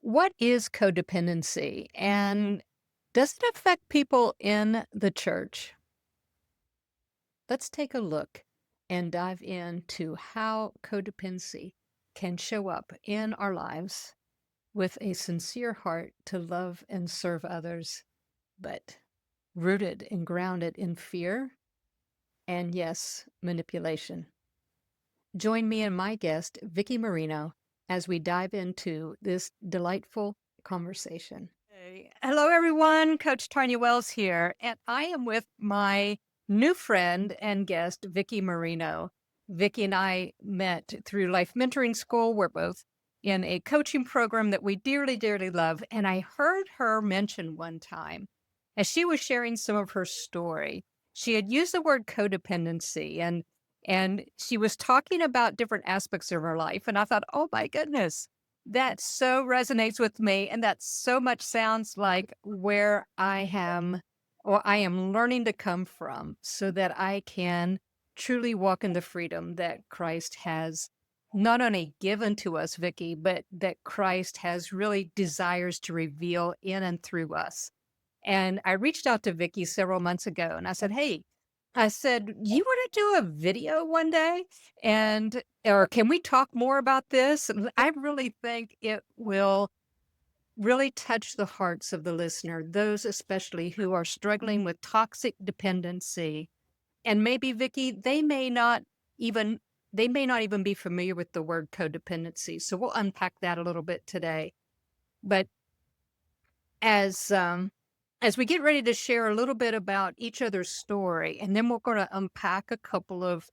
What is codependency and does it affect people in the church? Let's take a look and dive into how codependency can show up in our lives with a sincere heart to love and serve others, but rooted and grounded in fear and, yes, manipulation. Join me and my guest, Vicki Marino, as we dive into this delightful conversation. Hey. Hello, everyone. Coach Tonya Wells here, and I am with my new friend and guest, Vicki Marino. Vicki and I met through Life Mentoring School. We're both in a coaching program that we dearly, dearly love. And I heard her mention one time, as she was sharing some of her story, she had used the word codependency, and she was talking about different aspects of her life. And I thought, oh my goodness, that so resonates with me. And that so much sounds like where I am or I am learning to come from so that I can truly walk in the freedom that Christ has not only given to us, Vicki, but that Christ has really desires to reveal in and through us. And I reached out to Vicki several months ago and I said, hey, I said, "You wanna do a video one day? And or can we talk more about this?" And I really think it will really touch the hearts of the listener, those especially who are struggling with toxic dependency. And maybe, Vicky, even they may not even be familiar with the word codependency. So we'll unpack that a little bit today. But as as we get ready to share a little bit about each other's story, and then we're going to unpack a couple of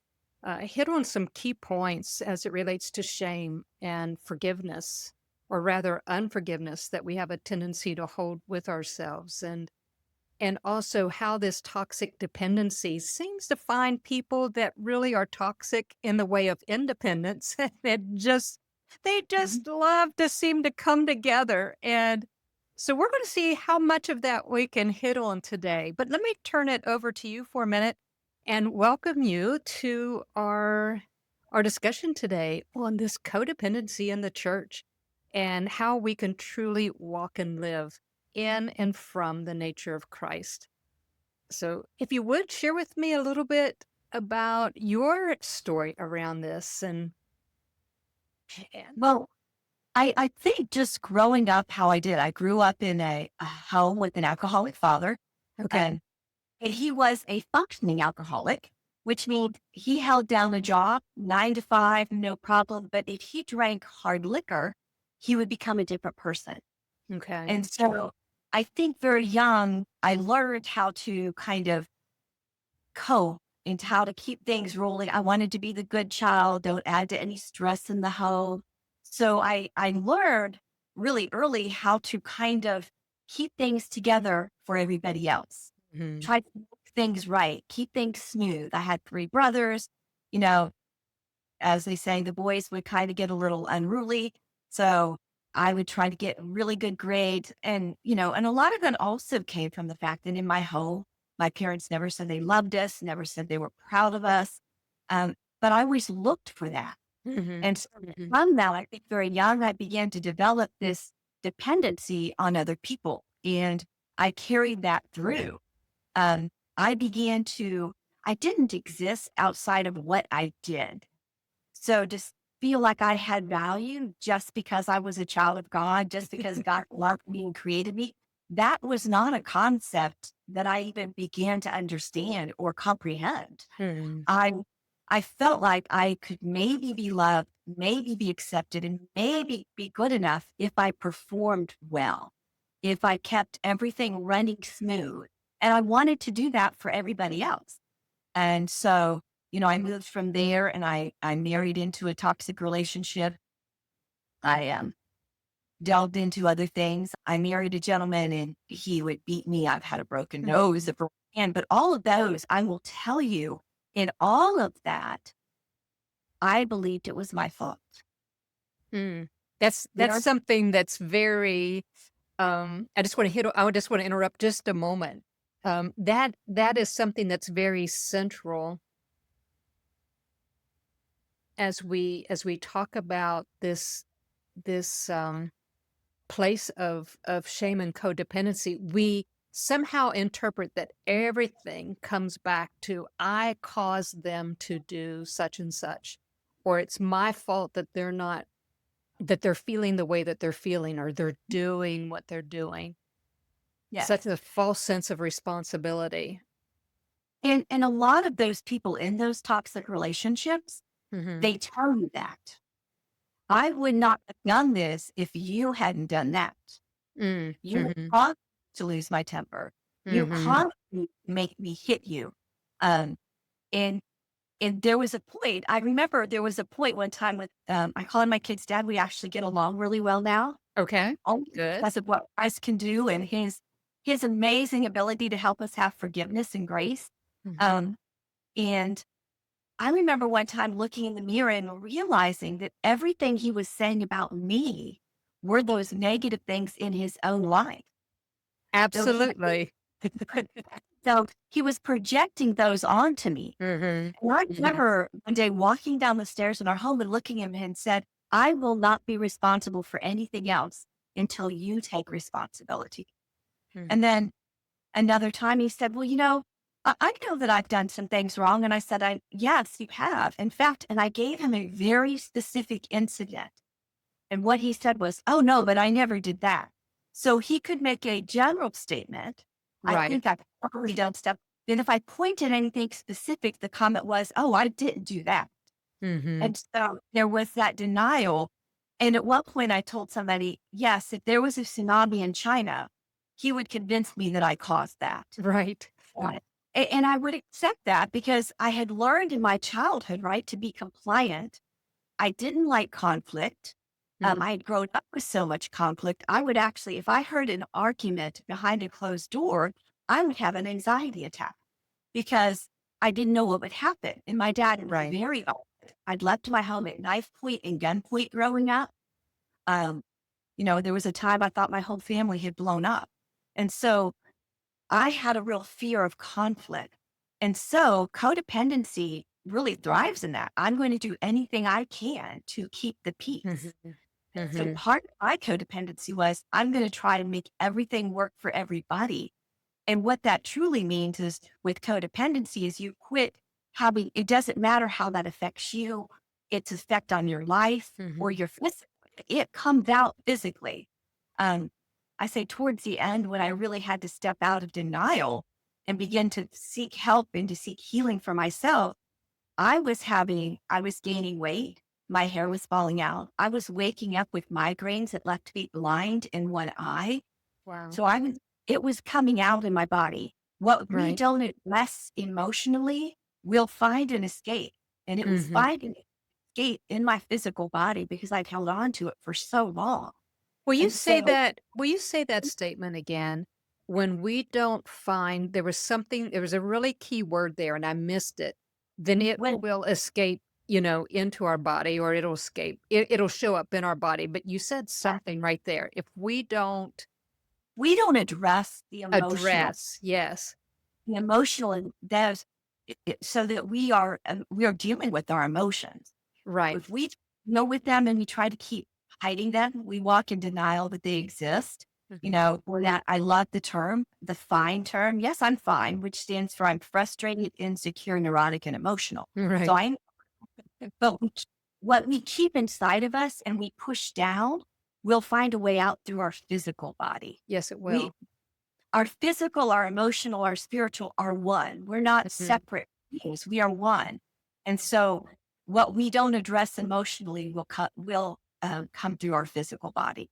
hit on some key points as it relates to shame and forgiveness, or rather unforgiveness that we have a tendency to hold with ourselves, and also how this toxic dependency seems to find people that really are toxic in the way of independence that they Mhm. just love to seem to come together. And so we're going to see how much of that we can hit on today. But let me turn it over to you for a minute and welcome you to our discussion today on this codependency in the church and how we can truly walk and live in and from the nature of Christ. So, if you would share with me a little bit about your story around this and Well, I think just growing up how I did, I grew up in a home with an alcoholic father, okay. and, and he was a functioning alcoholic, which means he held down a job 9 to 5, no problem. But if he drank hard liquor, he would become a different person. Okay. And so I think very young, I learned how to kind of cope and how to keep things rolling. I wanted to be the good child, don't add to any stress in the home. So I learned really early how to kind of keep things together for everybody else. Mhm. Try to make things right, keep things smooth. I had 3 brothers, you know, as they say, the boys would kind of get a little unruly. So I would try to get really good grades. And a lot of that also came from the fact that in my home, my parents never said they loved us, never said they were proud of us. But I always looked for that. Mhm. And so Mhm. from that, I think very young, I began to develop this dependency on other people. And I carried that through. Um, I began to, I didn't exist outside of what I did. So just feel like I had value just because I was a child of God, just because God loved me and created me. That was not a concept that I even began to understand or comprehend. Mhm. I I felt like I could maybe be loved, maybe be accepted, and maybe be good enough if I performed well, if I kept everything running smooth. And I wanted to do that for everybody else. And so, I moved from there and I married into a toxic relationship. I delved into other things. I married a gentleman and he would beat me. I've had a broken nose, a broken hand, but all of those, I will tell you, in all of that, I believed it was my fault. Mm. That's There, something that's very I just want to interrupt just a moment. That is something that's very central as we talk about this place of shame and codependency, we somehow interpret that everything comes back to I caused them to do such and such, or it's my fault that they're feeling the way that they're feeling, or they're doing what they're doing. Such Yes. a false sense of responsibility. And a lot of those people in those toxic relationships, Mhm. they tell you that. I would not have done this if you hadn't done that. Mm. You Mhm. caused me to lose my temper. You Mhm. caused me to make me hit you. Um, and and there was a point, I remember there was a point one time with I call him my kid's dad. We actually get along really well now. Okay. Only Good. because of what Christ can do and his amazing ability to help us have forgiveness and grace. Mhm. Um, and I remember one time looking in the mirror and realizing that everything he was saying about me were those negative things in his own life. So he Absolutely. so he was projecting those onto me. Mhm. And I Yes. remember one day walking down the stairs in our home and looking at him and said, I will not be responsible for anything else until you take responsibility. Mhm. And then another time he said, well, I know that I've done some things wrong. And I said, yes, you have. In fact, and I gave him a very specific incident. And what he said was, oh, no, but I never did that. So he could make a general statement. I Right. think I've probably done stuff. Then if I pointed anything specific, the comment was, oh, I didn't do that. Mhm. And so there was that denial. And at one point, I told somebody, yes, if there was a tsunami in China, he would convince me that I caused that. Right. Right. And I would accept that because I had learned in my childhood, right, to be compliant. I didn't like conflict. Mhm. I had grown up with so much conflict. I would actually, if I heard an argument behind a closed door, I would have an anxiety attack because I didn't know what would happen. And my dad was Right. very open. I'd left my home at knife point and gunpoint growing up. Um, there was a time I thought my whole family had blown up. And so I had a real fear of conflict. And so codependency really thrives in that. I'm going to do anything I can to keep the peace. Mhm. So Mhm. part of my codependency was I'm going to try to make everything work for everybody. And what that truly means is with codependency is you quit having, it doesn't matter how that affects you, its effect on your life or Mhm. your physical, it comes out physically. Um, I say towards the end when I really had to step out of denial and begin to seek help and to seek healing for myself, I was gaining weight. My hair was falling out. I was waking up with migraines that left me blind in one eye. Wow. So it was coming out in my body. What we Right. don't address emotionally will find an escape. And it was Mhm. finding an escape in my physical body because I'd held on to it for so long. And so Will you say that statement again? When we don't find there was a really key word there and I missed it, then it when will escape, into our body or it'll show up in our body. But you said something right there. If we don't we don't address address, yes, the emotional and that's so that we are dealing with our emotions. right. If we know with them and we try to keep hiding them, we walk in denial that they exist. Mhm. Or that I love the fine term. Yes, I'm fine, which stands for I'm frustrated, insecure, neurotic, and emotional. So Right. I, but what we keep inside of us and we push down, we'll find a way out through our physical body. Yes, it We, will. our physical, our emotional, our spiritual are one. We're not Mhm. separate beings. We are one. And so what we don't address emotionally will come through our physical body.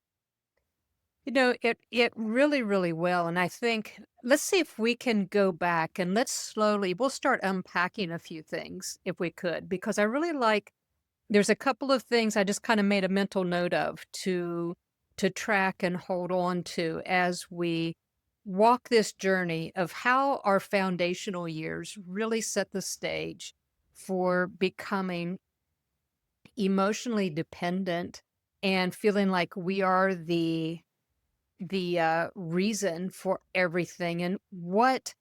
It really, really will, and I think let's see if we can go back and we'll start unpacking a few things if we could, because I really like there's a couple of things I just kinda made a mental note of to track and hold on to as we walk this journey of how our foundational years really set the stage for becoming emotionally dependent and feeling like we are the reason for everything, and what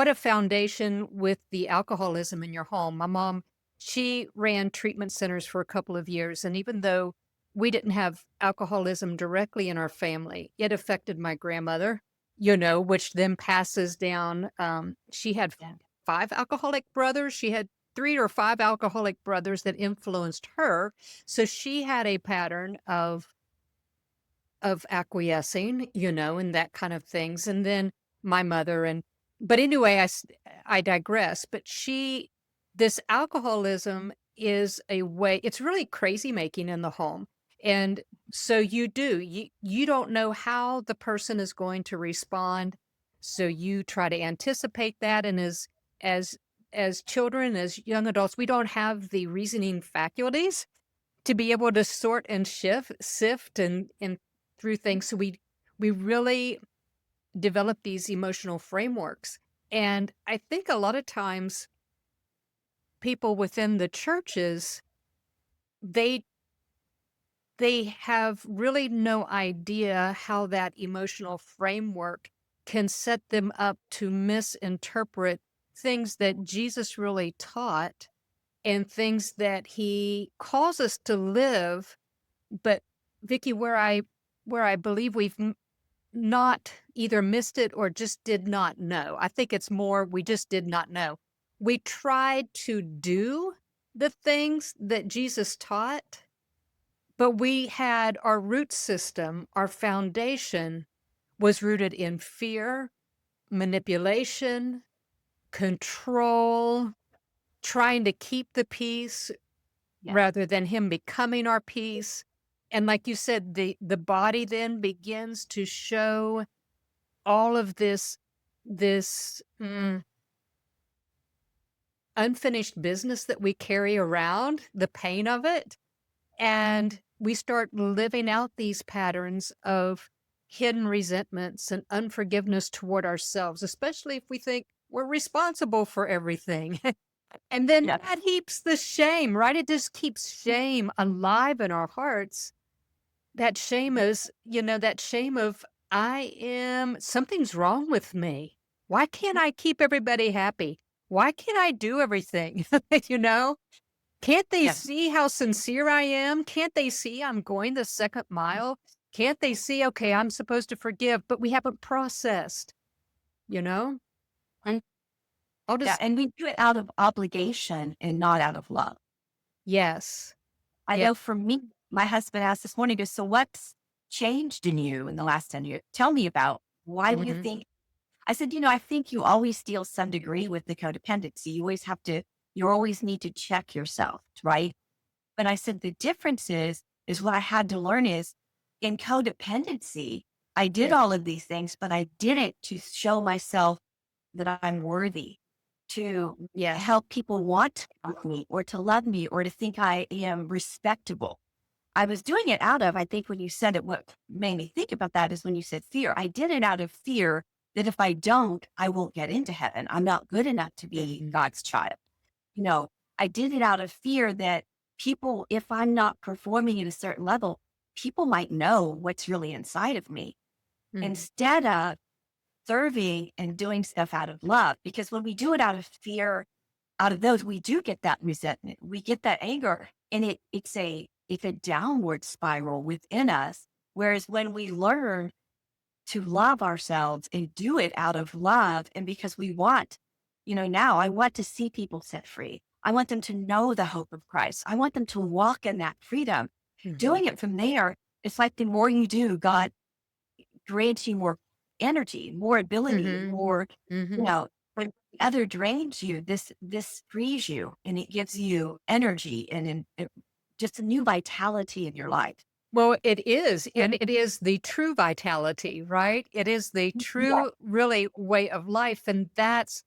a foundation with the alcoholism in your home. My mom, she ran treatment centers for a couple of years, and even though we didn't have alcoholism directly in our family. It affected my grandmother, which then passes down. She had Yeah. 5 alcoholic brothers. She had 3 or 5 alcoholic brothers that influenced her. So she had a pattern of acquiescing, and that kind of things. And then my mother but anyway, I digress. But this alcoholism is a way, it's really crazy making in the home. And so you don't know how the person is going to respond. So you try to anticipate that. And as, as children, as young adults, we don't have the reasoning faculties to be able to sort and sift and through things. So we really develop these emotional frameworks. And I think a lot of times people within the churches, they they have really no idea how that emotional framework can set them up to misinterpret things that Jesus really taught and things that he calls us to live. But Vicky, where I believe we've not either missed it or just did not know. I think it's more we just did not know. We tried to do the things that Jesus taught, but we had our root system, our foundation was rooted in fear, manipulation, control, trying to keep the peace Yeah. rather than him becoming our peace. And like you said, the body then begins to show all of this unfinished business that we carry around, the pain of it, and we start living out these patterns of hidden resentments and unforgiveness toward ourselves, especially if we think we're responsible for everything. And then Yeah. that heaps the shame, right? It just keeps shame alive in our hearts. That shame is, that shame of something's wrong with me. Why can't I keep everybody happy? Why can't I do everything? you know? Can't they Yeah. see how sincere I am? Can't they see I'm going the second mile? Can't they see, okay, I'm supposed to forgive, but we haven't processed, you know? And I'll yeah, just, and we do it out of obligation and not out of love. yes. I Yeah. know for me, my husband asked this morning, he goes, "So what's changed in you in the last 10 years? Tell me about why do you Mhm. think?" I said, I think you always deal some degree with the codependency. You always need to check yourself, right? But I said, the difference is what I had to learn is in codependency, I did Yeah. all of these things, but I did it to show myself that I'm worthy, to Yes. help people want to love me or to love me or to think I am respectable. I was doing it out of, I think when you said it, what made me think about that is when you said fear. I did it out of fear that if I don't, I won't get into heaven. I'm not good enough to be God's child. You know, I did it out of fear that people, if I'm not performing at a certain level, people might know what's really inside of me Mhm. instead of serving and doing stuff out of love. Because when we do it out of fear, out of those, we do get that resentment, we get that anger, and it's a downward spiral within us. Whereas when we learn to love ourselves and do it out of love, and because we want, now I want to see people set free. I want them to know the hope of Christ. I want them to walk in that freedom. Mhm. Doing it from there, it's like the more you do, God grants you more energy, more ability, Mhm. more, you Mhm. know, when the other drains you, this frees you and it gives you energy and just a new vitality in your life. Well, it is, and it is the true vitality, right? It is the Yeah. true, really way of life, and that's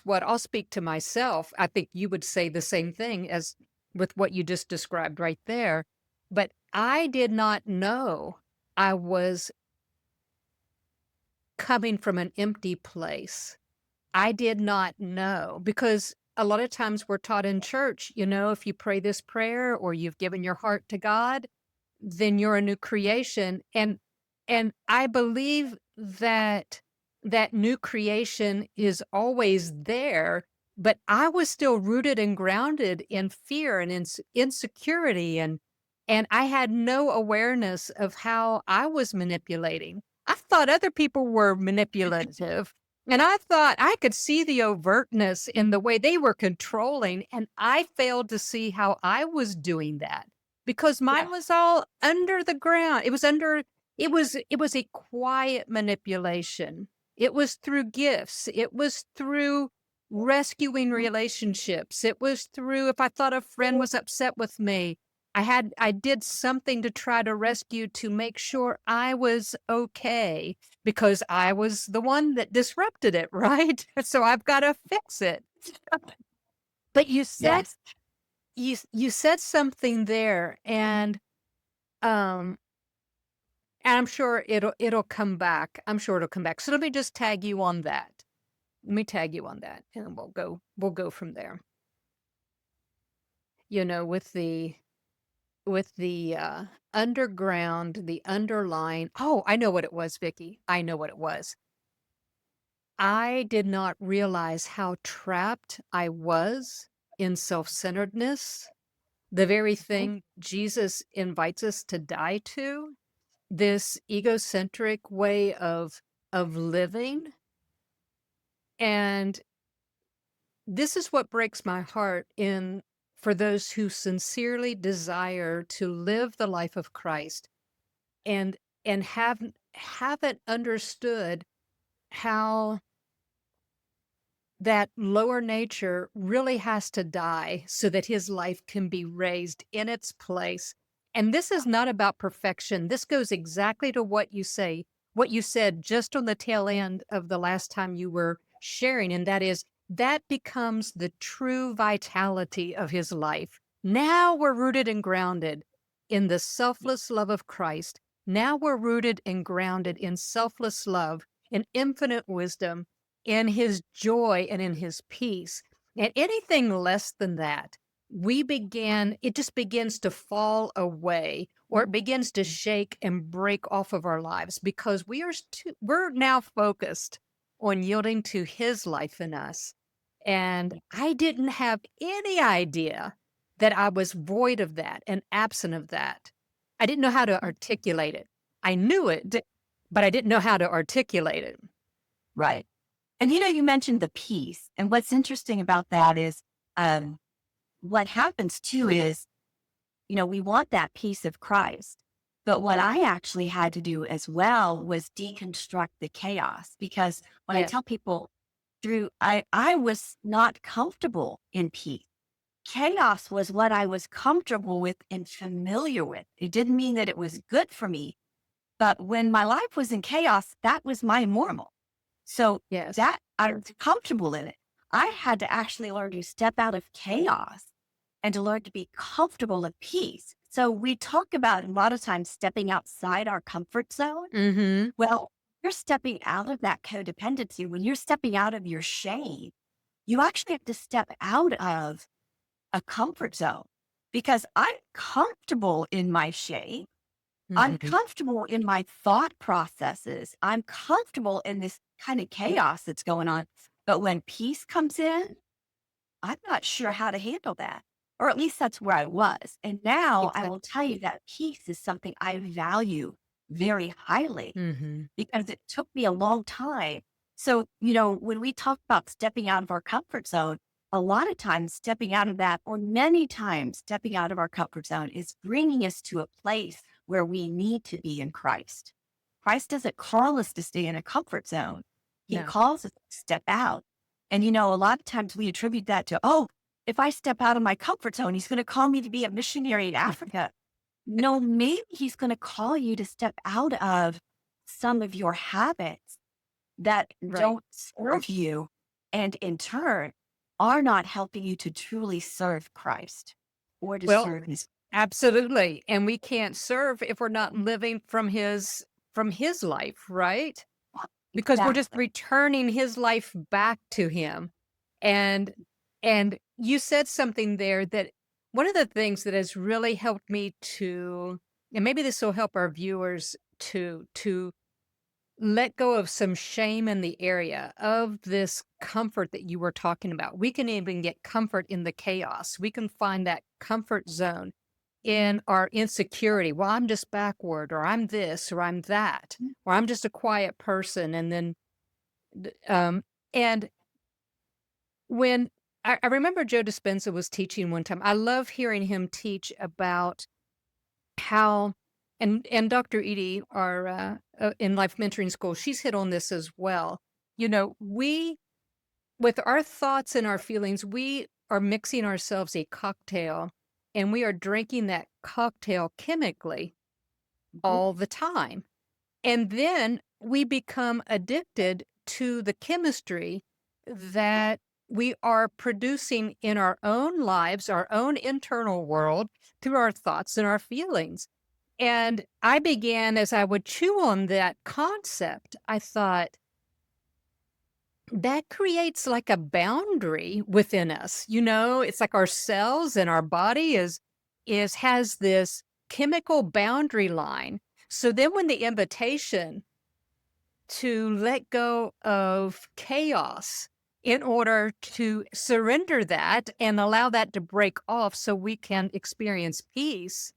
what I'll speak to myself. I think you would say the same thing as with what you just described right there. But I did not know I was coming from an empty place. I did not know because a lot of times we're taught in church, if you pray this prayer or you've given your heart to God, then you're a new creation. And I believe that that new creation is always there, but I was still rooted and grounded in fear and insecurity And I had no awareness of how I was manipulating. I thought other people were manipulative, and I thought I could see the overtness in the way they were controlling, and I failed to see how I was doing that because mine Yeah. was all under the ground. It was a quiet manipulation. It was through gifts. It was through rescuing relationships. It was through if I thought a friend was upset with me, I did something to try to rescue to make sure I was okay because I was the one that disrupted it, right? So I've gotta fix it. But Yes. you said something there, and I'm sure it'll come back. I'm sure it'll come back. So let me just tag you on that. Let me tag you on that, and we'll go from there. You know, with the underground, the underlying I know what it was, Vicky. I know what it was. I did not realize how trapped I was in self-centeredness, the very Mhm. thing Jesus invites us to die to, this egocentric way of living. And this is what breaks my heart in for those who sincerely desire to live the life of Christ and haven't understood how that lower nature really has to die so that his life can be raised in its place. And this is not about perfection. This goes exactly to what you said just on the tail end of the last time you were sharing. And that is, that becomes the true vitality of his life. Now we're rooted and grounded in the selfless love of Christ. Now we're rooted and grounded in selfless love, in infinite wisdom, in his joy and in his peace. And anything less than that, it just begins to fall away or it begins to shake and break off of our lives because we're now focused on yielding to his life in us. And I didn't have any idea that I was void of that and absent of that. I didn't know how to articulate it. I knew it, The- but I didn't know how to articulate it. Right. And you mentioned the peace. And what's interesting about that is um, what happens too is, we want that peace of Christ. But what I actually had to do as well was deconstruct the chaos because when I Yes. tell people I was not comfortable in peace. Chaos was what I was comfortable with and familiar with. It didn't mean that it was good for me, but when my life was in chaos, that was my normal. So Yes. that I was comfortable in it. I had to actually learn to step out of chaos and to learn to be comfortable at peace. So we talk about a lot of times stepping outside our comfort zone. Mhm. Well, you're stepping out of that codependency. When you're stepping out of your shame, you actually have to step out of a comfort zone because I'm comfortable in my shame. I'm Mhm. comfortable in my thought processes. I'm comfortable in this kind of chaos that's going on. But when peace comes in, I'm not sure how to handle that. Or at least that's where I was. And now I will Exactly. tell you that peace is something I value very highly Mhm. because it took me a long time. So, when we talk about stepping out of our comfort zone, a lot of times stepping out of that, or many times stepping out of our comfort zone, is bringing us to a place where we need to be in Christ. Christ doesn't call us to stay in a comfort zone, He No. calls us to step out. And, a lot of times we attribute that to, oh, if I step out of my comfort zone, He's going to call me to be a missionary in Africa. No, maybe He's going to call you to step out of some of your habits that Right. don't serve you and in turn are not helping you to truly serve Christ or to Well, serve his. absolutely, and we can't serve if we're not living from his life, right? Because we're just Exactly. returning his life back to him. And and you said something there that one of the things that has really helped me to and maybe this will help our viewers to let go of some shame in the area of this comfort that you were talking about. We can even get comfort in the chaos. We can find that comfort zone. in our insecurity. Well, I'm just backward, or I'm this, or I'm that, or I'm just a quiet person. And then, and when I remember Joe Dispenza was teaching one time, I love hearing him teach about how, and Dr. Edie, our in Life Mentoring School, she's hit on this as well. We, with our thoughts and our feelings, we are mixing ourselves a cocktail, and we are drinking that cocktail chemically Mhm. all the time. And then we become addicted to the chemistry that we are producing in our own lives, our own internal world, through our thoughts and our feelings. And I began, as I would chew on that concept, I thought, that creates like a boundary within us. It's like our cells and our body is has this chemical boundary line. So then when the invitation to let go of chaos in order to surrender that and allow that to break off so we can experience peace,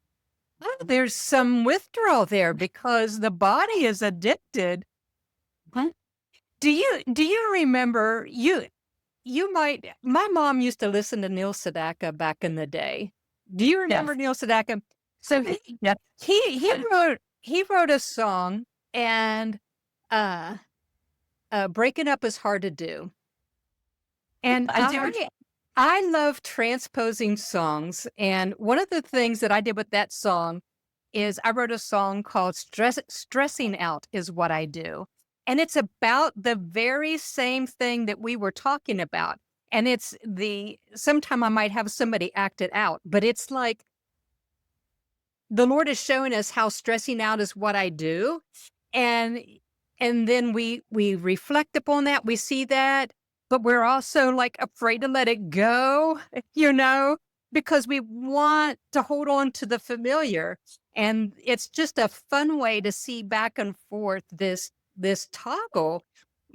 well, there's some withdrawal there because the body is addicted. What? Do you remember, you might, my mom used to listen to Neil Sedaka back in the day. Do you remember Yes. Neil Sedaka? So Yes. he wrote a song, and uh breaking up is hard to do. And I do. I love transposing songs, and one of the things that I did with that song is I wrote a song called Stressing Out is What I Do. And it's about the very same thing that we were talking about. And sometime I might have somebody act it out, but it's like the Lord is showing us how stressing out is what I do. And and then we reflect upon that, we see that, but we're also like afraid to let it go, because we want to hold on to the familiar. And it's just a fun way to see back and forth this toggle,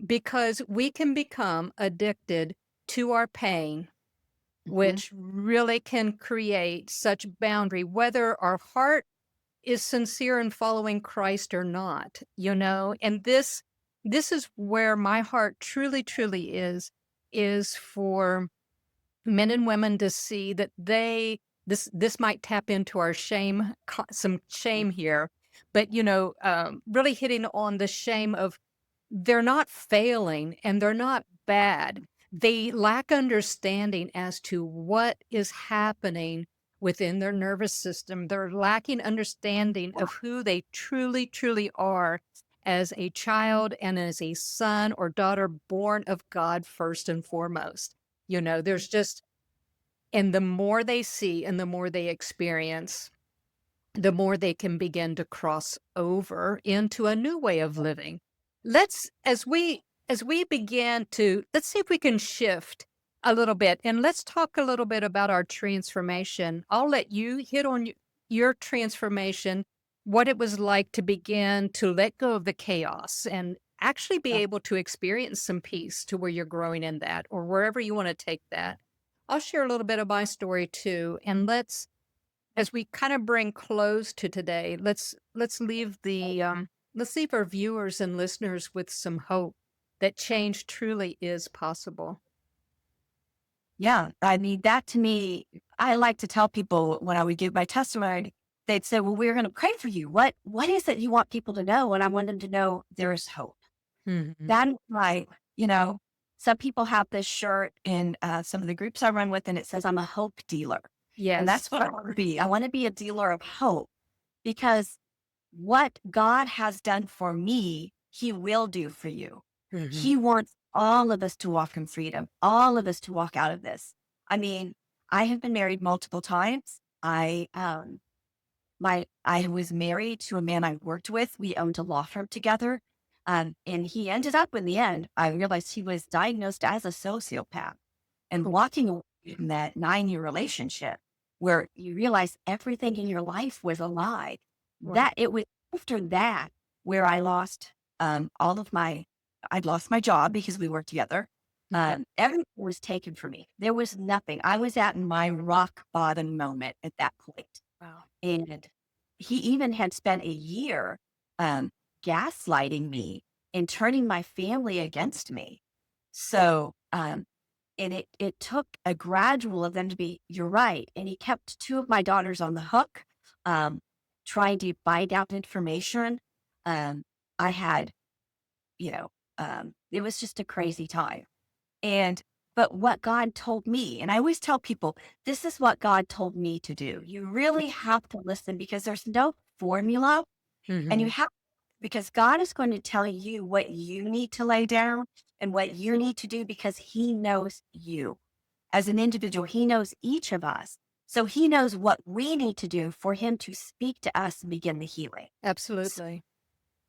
because we can become addicted to our pain, Mhm. which really can create such boundary, whether our heart is sincere in following Christ or not, and this is where my heart truly, truly is for men and women to see that this might tap into our shame, some shame here, but really hitting on the shame of, they're not failing and they're not bad. They lack understanding as to what is happening within their nervous system. They're lacking understanding of who they truly, truly are as a child and as a son or daughter born of God first and foremost. There's just, and the more they see and the more they experience, the more they can begin to cross over into a new way of living. Let's as we begin to, let's see if we can shift a little bit, and let's talk a little bit about our transformation. I'll let you hit on your transformation, what it was like to begin to let go of the chaos and actually be able to experience some peace to where you're growing in that, or wherever you want to take that. I'll share a little bit of my story too, and as we kind of bring close to today, let's leave our viewers and listeners with some hope that change truly is possible. Yeah, I mean, that to me, I like to tell people when I would give my testimony, they'd say, "Well, we're going to pray for you. What is it you want people to know?" And I want them to know there is hope. Mhm. That is right. You know, some people have this shirt in some of the groups I run with, and it says, "I'm a hope dealer," and Yes. that's what I want to be. I want to be a dealer of hope, because what God has done for me, He will do for you. Mhm. He wants all of us to walk in freedom, all of us to walk out of this. I mean, I have been married multiple times. I was married to a man I worked with. We owned a law firm together. And he ended up, in the end, I realized he was diagnosed as a sociopath, and Oh, walking away from that 9-year relationship where you realize everything in your life was a lie. right. That it was after that where I lost all of my, I'd lost my job because we worked together. Okay. Everything was taken from me. There was nothing. I was at my rock bottom moment at that point. Wow. And he even had spent a year um, gaslighting me and turning my family against me. So, and it took a gradual of them to be, you're right. And he kept two of my daughters on the hook, um, trying to find out information. Um, I had, you know, it was just a crazy time. And but what God told me, and I always tell people, this is what God told me to do. You really have to listen because there's no formula. And you Mhm. have, because God is going to tell you what you need to lay down and what you need to do because He knows you as an individual. He knows each of us. So He knows what we need to do for Him to speak to us and begin the healing. Absolutely.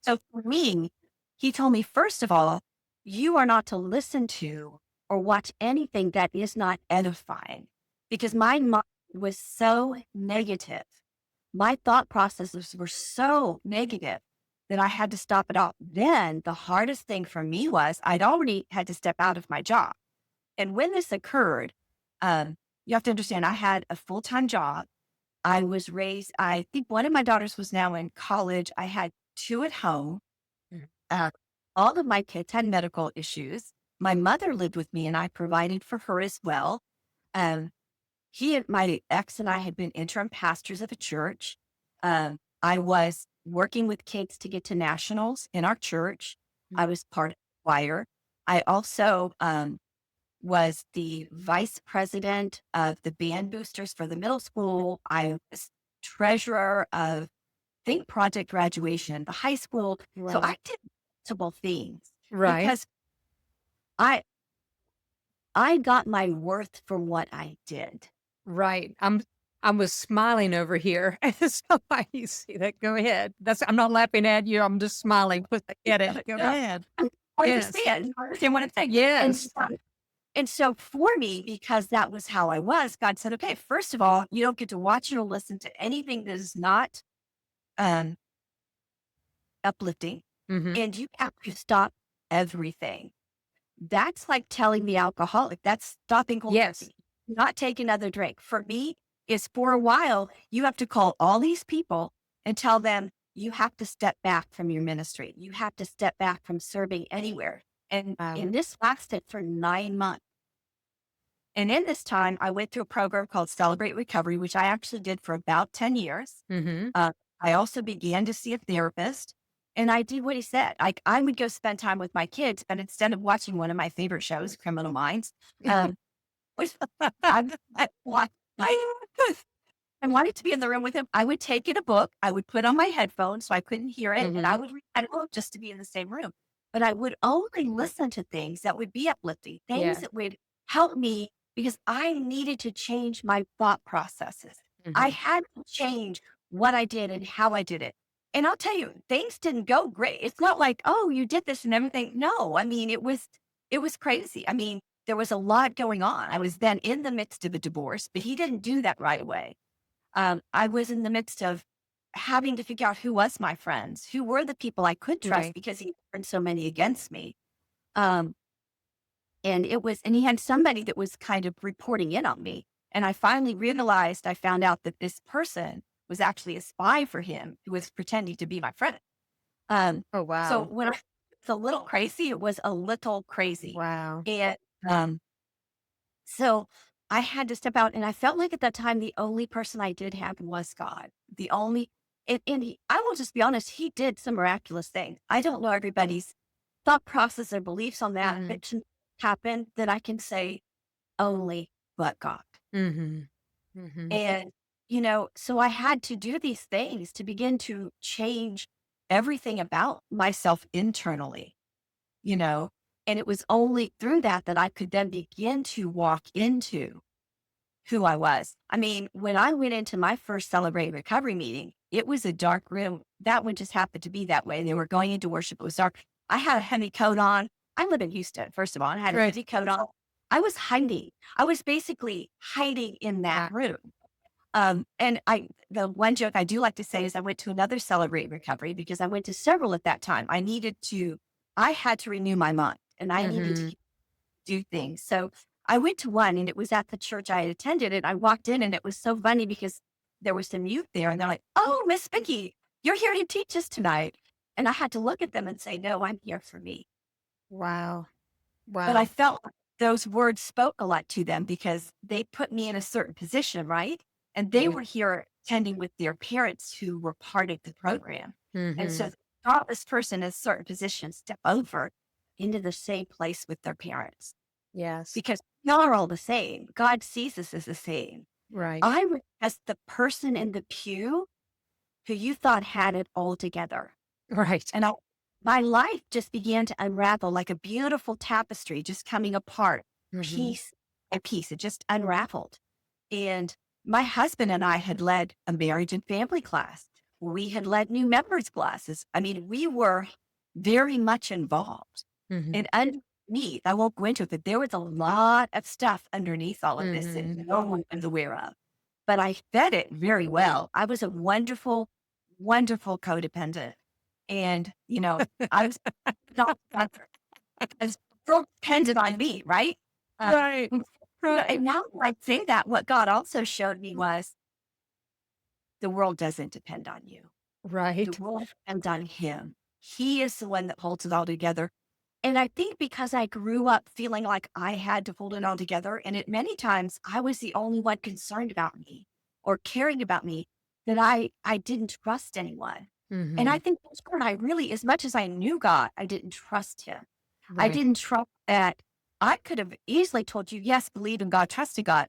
So for me, he told me, first of all, you are not to listen to or watch anything that is not edifying because my mind was so negative. My thought processes were so negative that I had to stop it all. Then the hardest thing for me was I'd already had to step out of my job. And when this occurred, you have to understand I had a full time job. I was raised, I think one of my daughters was now in college. I had two at home. Mhm. uh, all of my kids had medical issues. My mother lived with me and I provided for her as well. Um, my ex and I had been interim pastors of a church. I was working with kids to get to nationals in our church. Mm. I was part of the choir. I also was the vice president of the band boosters for the middle school. I was treasurer of Think Project graduation, the high school. So Wow. I did multiple things Right. because I I got my worth from what I did. Right. I was smiling over here. So you see that. Go ahead. I'm not laughing at you. I'm just smiling 'cause I get it. Go Yeah, ahead. I Yes. understand. I understand what I'm saying. Yes. And so for me, because that was how I was, God said, okay, first of all, you don't get to watch or listen to anything that is not um, uplifting, Mhm. and you have to stop everything. That's like telling the alcoholic, that's stopping cold Yes. turkey, not take another drink. For me, is for a while, you have to call all these people and tell them you have to step back from your ministry. You have to step back from serving anywhere. Wow. And this lasted for 9 months. And in this time, I went through a program called Celebrate Recovery, which I actually did for about 10 years. Mhm. Uh, I also began to see a therapist. And I did what he said. I would go spend time with my kids, but instead of watching one of my favorite shows, Criminal Minds, um, which I, wa- I, I wanted to be in the room with him. I would take in a book. I would put on my headphones so I couldn't hear it, and I Mhm. would read that book just to be in the same room. But I would only listen to things that would be uplifting, things Yes. that would help me because I needed to change my thought processes. I Mhm. had to change what I did and how I did it. And I'll tell you, things didn't go great. It's not like, oh, you did this and everything. No, I mean, it was crazy. I mean, there was a lot going on. I was then in the midst of a divorce, but he didn't do that right away. I was in the midst of having to figure out who was my friends, who were the people I could trust Right. because he turned so many against me. Um, and he had somebody that was kind of reporting in on me. And I finally realized, I found out that this person was actually a spy for him who was pretending to be my friend. Um, Oh, so wow. when I, it's a little crazy, it was a little crazy. Wow. And um, so I had to step out, and I felt like at that time, the only person I did have was God. The only, I will just be honest, he did some miraculous things. I don't know everybody's thought process or beliefs on that, Mhm. but to happen that I can say only but God. Mhm. Mhm. And, so I had to do these things to begin to change everything about myself internally, you know, and it was only through that that I could then begin to walk into who I was. I mean, when I went into my first Celebrate Recovery meeting, it was a dark room. That one just happened to be that way. They were going into worship. It was dark. I had a heavy coat on. I live in Houston, first of all. I had a Right. heavy coat on. I was hiding. I was basically hiding in that Wow. room. The one joke I do like to say is I went to another Celebrate Recovery because I went to several at that time. I had to renew my mind and I needed Mhm. to do things. So I went to one and it was at the church I had attended and I walked in and it was so funny because there was some youth there and they're like, "Oh, Miss Vicki, you're here to teach us tonight." And I had to look at them and say, "No, I'm here for me." Wow. But I Wow. felt like those words spoke a lot to them because they put me in a certain position, right? And they Yeah. were here attending with their parents who were part of the program. And so Mhm. they thought this person in a certain position step over into the same place with their parents Yes. because we are all the same. God sees us as the same. Right. I was just the person in the pew who you thought had it all together. Right. And my life just began to unravel like a beautiful tapestry just coming apart Mhm. piece by piece. It just unraveled. And my husband and I had led a marriage and family class. We had led new members classes. I mean, we were very much involved. Mhm. And underneath, I won't go into it, but there was a lot of stuff underneath all of this that Mhm. no one was aware of. But I fed it very well. I was a wonderful, wonderful codependent. And, I was not as girl depended on me, right? Uh, Right. Right. and now that I say that, what God also showed me was the world doesn't depend on you. The Right. world depends on Him. He is the one that holds it all together. And I think because I grew up feeling like I had to hold it all together, and it many times I was the only one concerned about me or caring about me, that I didn't trust anyone. And I Mhm. think that's where I really, as much as I knew God, I didn't trust Him. I Right. didn't trust that I could have easily told you, yes, believe in God, trust in God,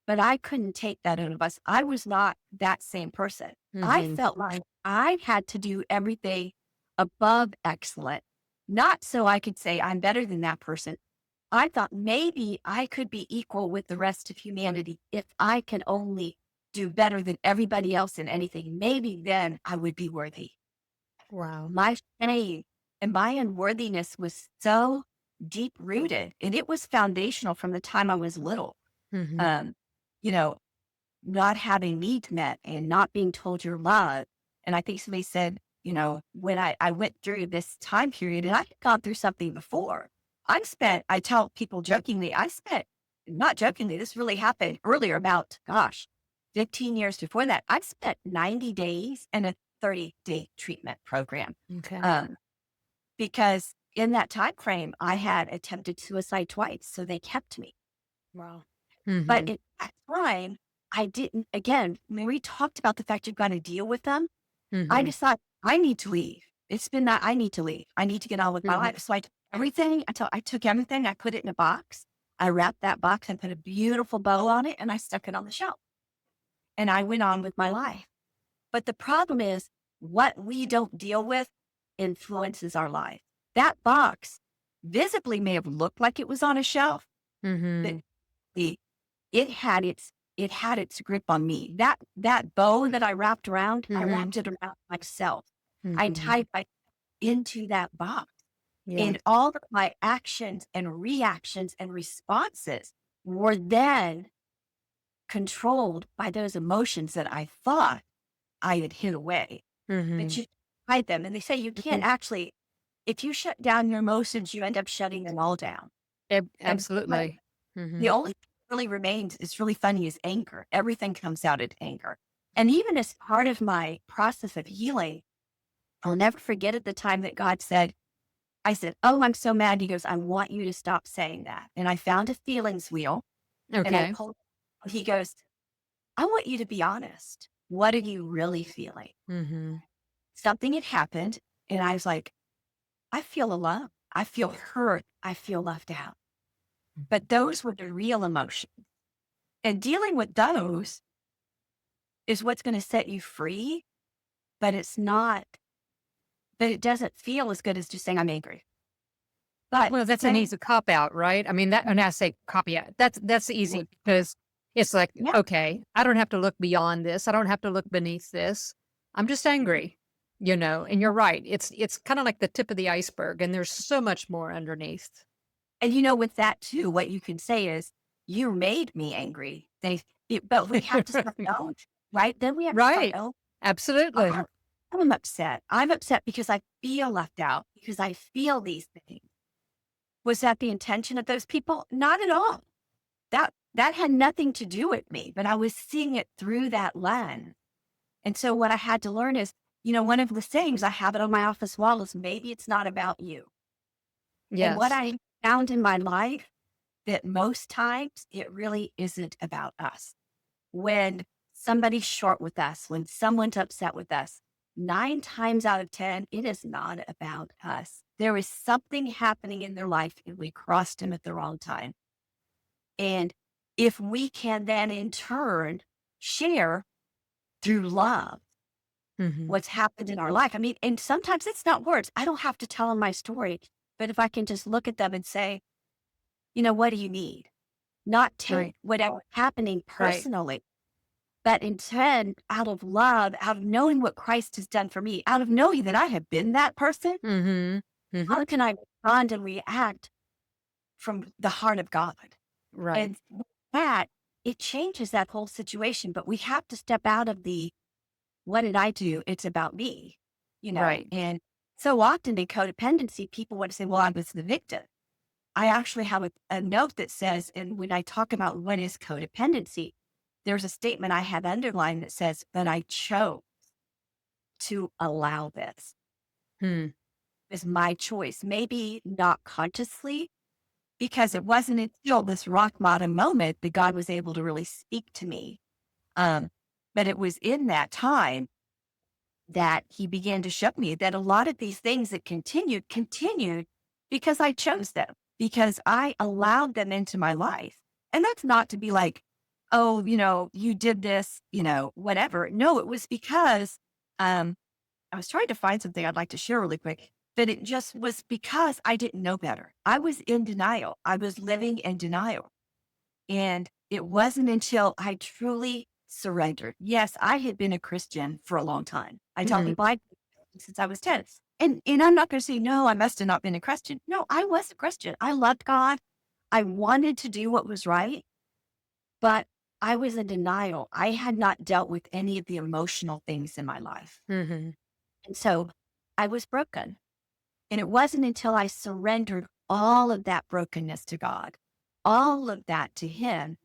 but I couldn't take that out of us. I was not that same person. I Mhm. felt like I had to do everything above excellent, not so I could say I'm better than that person. I thought maybe I could be equal with the rest of humanity if I can only do better than everybody else in anything. Maybe then I would be worthy. Wow. My shame and my unworthiness was so deep rooted and it was foundational from the time I was little. Mhm. Um, you know, not having needs met and not being told you're loved. And I think somebody said, when I went through this time period and I had gone through something before, I tell people jokingly, not jokingly, this really happened earlier about, gosh, 15 years before that. I spent 90 days in a 30-day treatment program. Okay. Um, because in that time frame, I had attempted suicide twice. So they kept me. Wow. But Mhm. at that time, I didn't, again, when we talked about the fact you've got to deal with them, I Mhm. decided I need to leave. It's been that I need to leave. I need to get on with my life. Mhm. So I took everything, I put it in a box. I wrapped that box and put a beautiful bow on it and I stuck it on the shelf and I went on with my life. But the problem is what we don't deal with influences our life. That box visibly may have looked like it was on a shelf, but Mhm. the it had its grip on me. That bow that I wrapped around, I Mhm. wrapped it around myself. I Mhm. tied my into that box. Yeah. And all of my actions and reactions and responses were then controlled by those emotions that I thought I had hid away. But Mhm. you hide them. And they say you can't Mhm. actually, if you shut down your emotions, you end up shutting them all down. And Absolutely. the Mhm. only thing that really remains, it's really funny, is anger. Everything comes out at anger. And even as part of my process of healing, I'll never forget at the time that God said, I said, "Oh, I'm so mad." He goes, "I want you to stop saying that." And I found a feelings wheel and I Okay. pulled, he goes, "I want you to be honest. What are you really feeling?" Mhm. Something had happened. And I was like, I feel alone. I feel hurt. I feel left out. But those were the real emotions. And dealing with those is what's going to set you free, but it's not, but it doesn't feel as good as just saying I'm angry. But Well, that's an saying, easy cop out, right? I mean, that and I say copy out. That's easy because it's like, yeah, okay, I don't have to look beyond this. I don't have to look beneath this. I'm just angry, and you're right. It's kind of like the tip of the iceberg and there's so much more underneath. and with that too, what you can say is, you made me angry. But we have to start owning, right? Then we have to start Right. owning. Absolutely. "Oh, I'm upset. I'm upset because I feel left out, because I feel these things." Was that the intention of those people? Not at all. That had nothing to do with me, but I was seeing it through that lens. And so what I had to learn is, one of the sayings I have it on my office wall is maybe it's not about you. And what Yes. I found in my life that most times it really isn't about us. When somebody's short with us, when someone's upset with us, 9 times out of 10, it is not about us. There is something happening in their life and we crossed them at the wrong time. And if we can then in turn share through love Mhm. what's happened in our life. I mean, and sometimes it's not words. I don't have to tell them my story, but if I can just look at them and say, what do you need? Not take Right. whatever's happening Right. personally, but instead, out of love, out of knowing what Christ has done for me, out of knowing that I have been that person, Mhm. Mhm. how can I respond and react from the heart of God? Right. And with that, it changes that whole situation. But we have to step out of the what did I do? It's about me. Right. And so often in codependency, people want to say, well, I was the victim. I actually have a note that says, and when I talk about what is codependency, there's a statement I have underlined that says, but I chose to allow this. Hmm. Is my choice. Maybe not consciously, because it wasn't until this rock bottom moment that God was able to really speak to me. Um, but it was in that time that he began to show me that a lot of these things that continued because I chose them, because I allowed them into my life. And that's not to be like, oh, you did this, whatever. No, it was because um, I was trying to find something I'd like to share really quick, but it just was because I didn't know better. I was in denial. I was living in denial. And it wasn't until I truly surrendered. Yes, I had been a Christian for a long time. I tell Mhm. people I've been a Christian since I was 10. And I'm not going to say, no, I must have not been a Christian. No, I was a Christian. I loved God. I wanted to do what was right, but I was in denial. I had not dealt with any of the emotional things in my life. Mhm. And so I was broken. And it wasn't until I surrendered all of that brokenness to God, all of that to Him,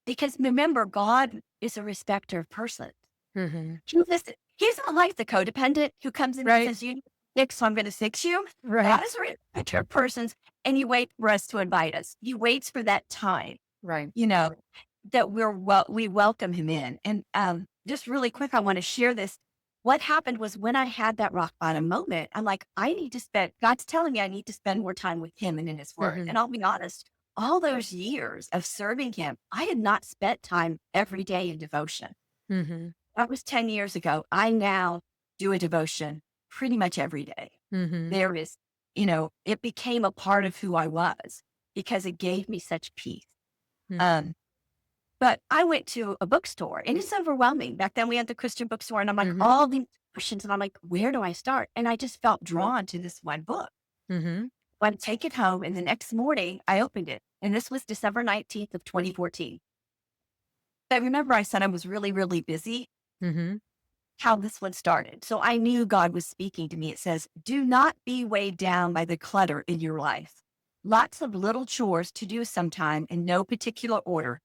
because remember, God is a respecter of persons. Mhm. He's not like the codependent who comes in and Right. says, you need to fix, so I'm going to fix you. God Right. is a respecter of persons, and He waits for us to invite us. He waits for that time, Right. you know, that we welcome Him in. And just really quick, I want to share this. What happened was when I had that rock bottom moment, I'm like, God's telling me I need to spend more time with Him and in His Word. Mhm. And I'll be honest, all those years of serving Him, I had not spent time every day in devotion. Mhm. That was 10 years ago. I now do a devotion pretty much every day. Mhm. There is, it became a part of who I was because it gave me such peace. Mm. Um, but I went to a bookstore and it's overwhelming. Back then we had the Christian bookstore and I'm like, Mhm. all these questions. And I'm like, where do I start? And I just felt drawn to this one book. Mhm. So I'd take it home and the next morning I opened it. And this was December 19th of 2014. I remember I said I was really, really busy Mhm. how this one started. So I knew God was speaking to me. It says, do not be weighed down by the clutter in your life. Lots of little chores to do sometime in no particular order.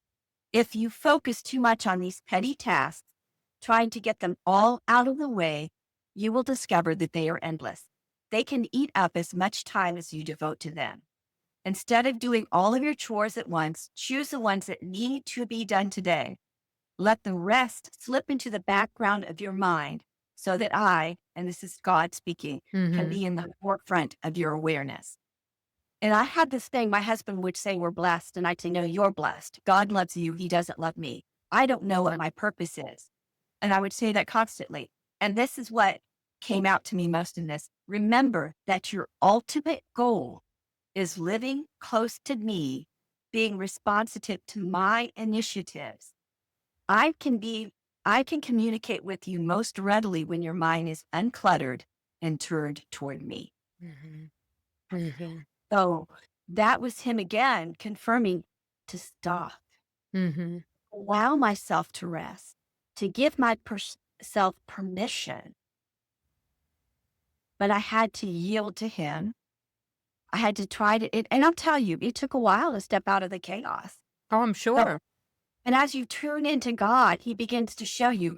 If you focus too much on these petty tasks, trying to get them all out of the way, you will discover that they are endless. They can eat up as much time as you devote to them. Instead of doing all of your chores at once, choose the ones that need to be done today. Let the rest slip into the background of your mind so that and this is God speaking, can Mhm. be in the forefront of your awareness. And I had this thing, my husband would say, we're blessed. And I'd say, no, you're blessed. God loves you. He doesn't love me. I don't know what my purpose is. And I would say that constantly. And this is what came out to me most in this. Remember that your ultimate goal is living close to me, being responsive to my initiatives. I can be, I can communicate with you most readily when your mind is uncluttered and turned toward me. Mhm. Mhm. So that was him again confirming to stop, Mhm. allow myself to rest, to give myself permission. But I had to yield to him. I had to try and I'll tell you, it took a while to step out of the chaos. Oh, I'm So, sure. and as you tune into God, he begins to show you,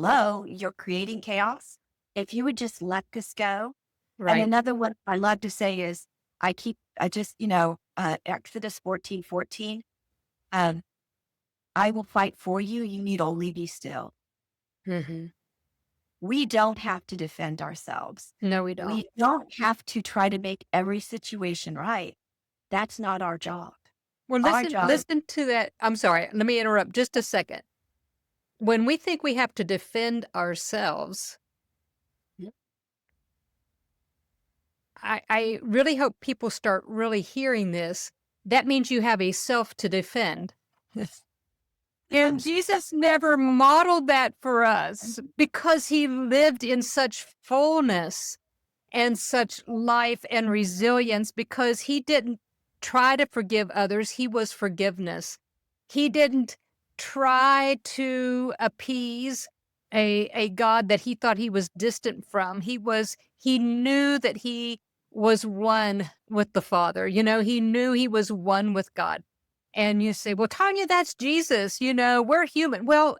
hello, you're creating chaos. If you would just let this go. And Right. another one I love to say is, I just, Exodus 14:14, um, I will fight for you. You need only be still. Mhm. We don't have to defend ourselves. No, we don't. We don't have to try to make every situation right. That's not our job. Well, Our listen job, listen to that. I'm sorry, let me interrupt just a second. When we think we have to defend ourselves, I really hope people start really hearing this. That means you have a self to defend. And Jesus never modeled that for us because he lived in such fullness and such life and resilience because he didn't try to forgive others. He was forgiveness. He didn't try to appease a God that he thought he was distant from. He knew that he was one with the Father. He knew he was one with God. And you say, well, Tanya, that's Jesus. We're human. Well,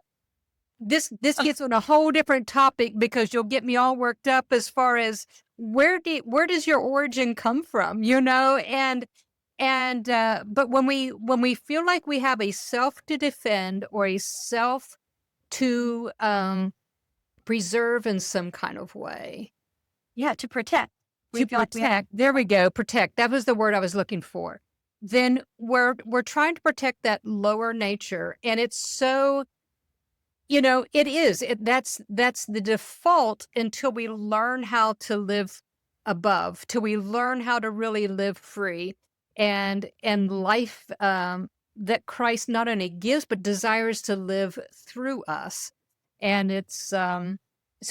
this gets on a whole different topic because you'll get me all worked up as far as where does your origin come from, but when we feel like we have a self to defend or a self to preserve in some kind of way, yeah, to protect. We to feel like we have, protect, there we go, protect, that was the word I was looking for, then we're trying to protect that lower nature, and it's so. It is. That's the default until we learn how to live above, till we learn how to really live free and life that Christ not only gives but desires to live through us. And it's so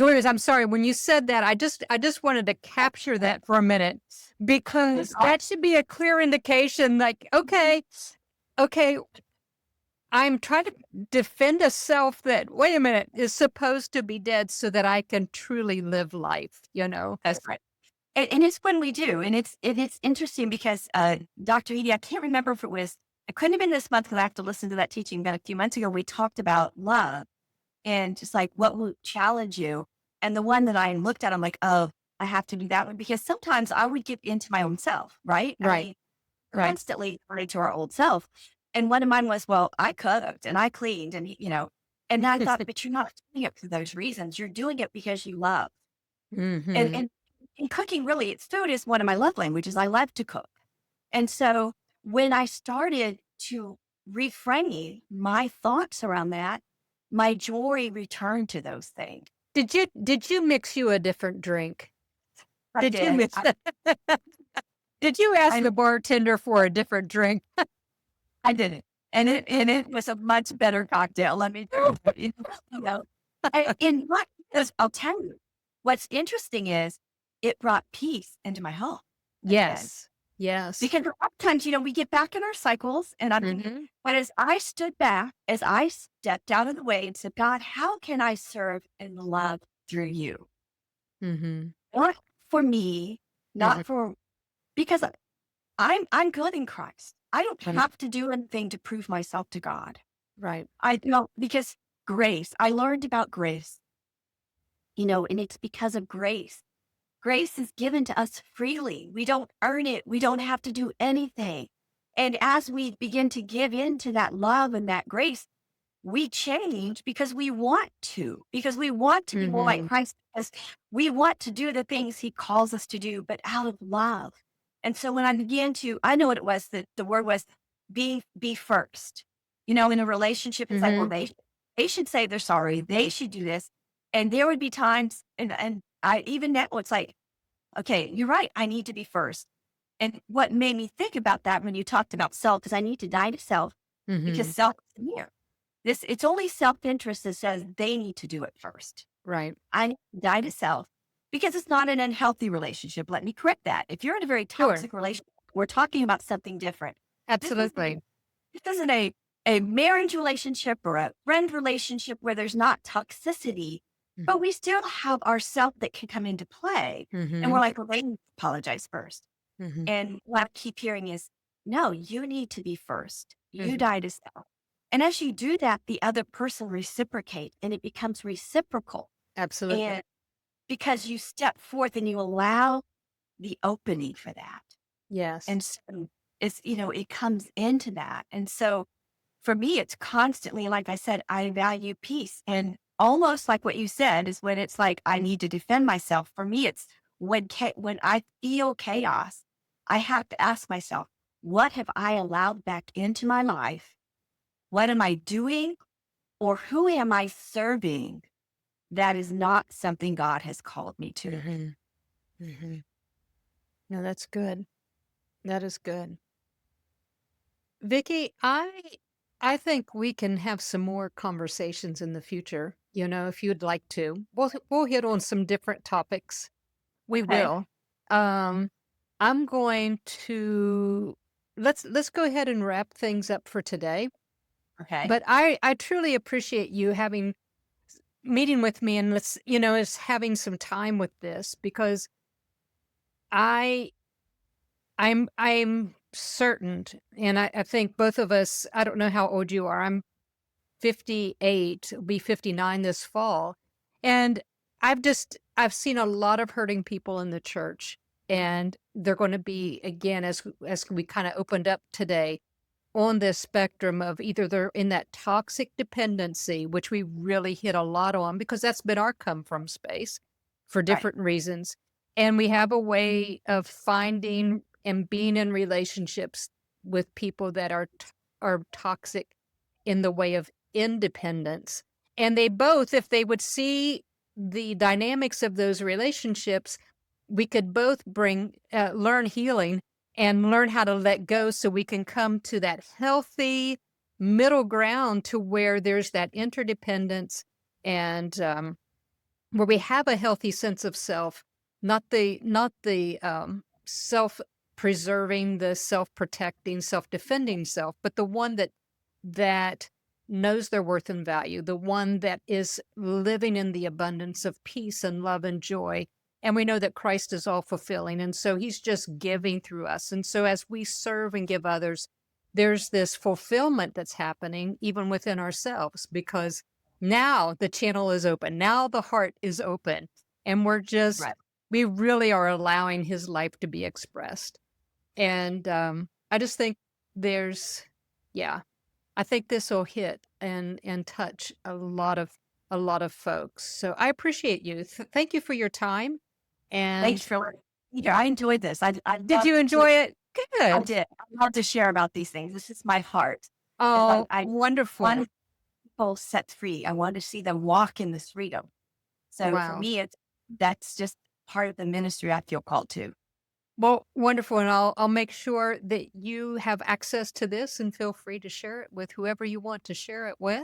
anyways, I'm sorry when you said that, I just wanted to capture that for a minute because that should be a clear indication like okay, I'm trying to defend a self that, wait a minute, is supposed to be dead so that I can truly live life. that's right. And it's when we do. And it's interesting because Dr. Edie, I can't remember if it couldn't have been this month because I have to listen to that teaching. But a few months ago, we talked about love and just like what will challenge you. And the one that I looked at, I'm like, oh, I have to do that one because sometimes I would get into my own self, right? I Right, mean, right. constantly turning to our old self. And one of mine was, well, I cooked and I cleaned and I thought, but you're not doing it for those reasons. You're doing it because you love. And, Mhm. and, and cooking really, it's food is one of my love languages. I love to cook. And so when I started to reframe my thoughts around that, my joy returned to those things. Did you mix you a different drink? I Did you did. mix Did you ask I the bartender for a different drink? I did it, and it was a much better cocktail, let me tell you, you know, and what is I'll tell you, what's interesting is it brought peace into my home again, Yes. Yes. because a lot of times, we get back in our cycles, and Mhm. but as I stood back, as I stepped out of the way and said, "God, how can I serve and love through you?" Mhm. Not for me, Mhm. not for because I'm good in Christ. I don't Right. have to do anything to prove myself to God. Right. I know because grace, I learned about grace, and it's because of grace. Grace is given to us freely. We don't earn it. We don't have to do anything. And as we begin to give in to that love and that grace, we change because we want to be more like Mhm. Christ, because we want to do the things he calls us to do, but out of love. And so when I began I know what it was that the word was be first. In a relationship, it's like, well, Mhm. they should say they're sorry. They should do this. And there would be times, and I even now it's like, okay, you're right. I need to be first. And what made me think about that when you talked about self, because I need to die to self because Mhm. self is here. It's only self-interest that says they need to do it first. Right. I need to die to self because it's not an unhealthy relationship. Let me correct that. If you're in a very Sure. toxic relationship, we're talking about something different. This is Absolutely. this isn't a marriage relationship or a friend relationship where there's not toxicity, Mm. but we still have our self that can come into play. And we're Mhm. like, well, they need to apologize first. Mhm. And what I keep hearing is, no, you need to be first. You Mhm. die to self. And as you do that, the other person reciprocates and it becomes reciprocal. Absolutely. And because you step forth and you allow the opening for that. Yes. And so it comes into that. And so for me, it's constantly, like I said, I value peace. And almost like what you said is when it's like I need to defend myself. For me, it's when I feel chaos, I have to ask myself, what have I allowed back into my life? What am I doing? Or who am I serving that is not something God has called me to? Hmm. Hmm. No, that's good. That is good. Vicky, I think we can have some more conversations in the future. If you'd like to, we'll hit on some different topics. We Okay. will. Um, I'm going to let's go ahead and wrap things up for today. Okay. But I truly appreciate you having meeting with me and is having some time with this because I I'm certain, and I think both of us, I don't know how old you are. I'm 58, will be 59 this fall. And I've seen a lot of hurting people in the church. And they're going to be, again, as we kind of opened up today, on this spectrum of either they're in that toxic dependency, which we really hit a lot on because that's been our come from space for Right. different reasons. And we have a way of finding and being in relationships with people that are toxic in the way of independence. And they both, if they would see the dynamics of those relationships, we could both learn healing and learn how to let go so we can come to that healthy middle ground to where there's that interdependence and where we have a healthy sense of self, not the self-preserving, the self-protecting, self-defending self, but the one that knows their worth and value, the one that is living in the abundance of peace and love and joy. And we know that Christ is all fulfilling. And so he's just giving through us. And so as we serve and give others, there's this fulfillment that's happening even within ourselves because now the channel is open. Now the heart is open. And Right. we really are allowing his life to be expressed. And I just think there's, yeah, I think this will hit and touch a lot of folks. So I appreciate you. Thank you for your time. Thanks And for yeah, I enjoyed this. I did love you to enjoy it? I Good. did. I love to share about these things. This is my heart. Is Oh, I wonderful. want people set free. I want to see them walk in this freedom. So for Wow. me, that's just part of the ministry I feel called to. Well, wonderful. And I'll make sure that you have access to this and feel free to share it with whoever you want to share it with.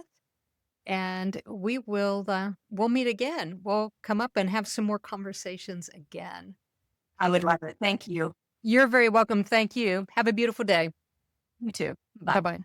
And we'll meet again. We'll come up and have some more conversations again. I would love it. Thank you. You're very welcome. Thank you. Have a beautiful day. You too. Bye. Bye-bye.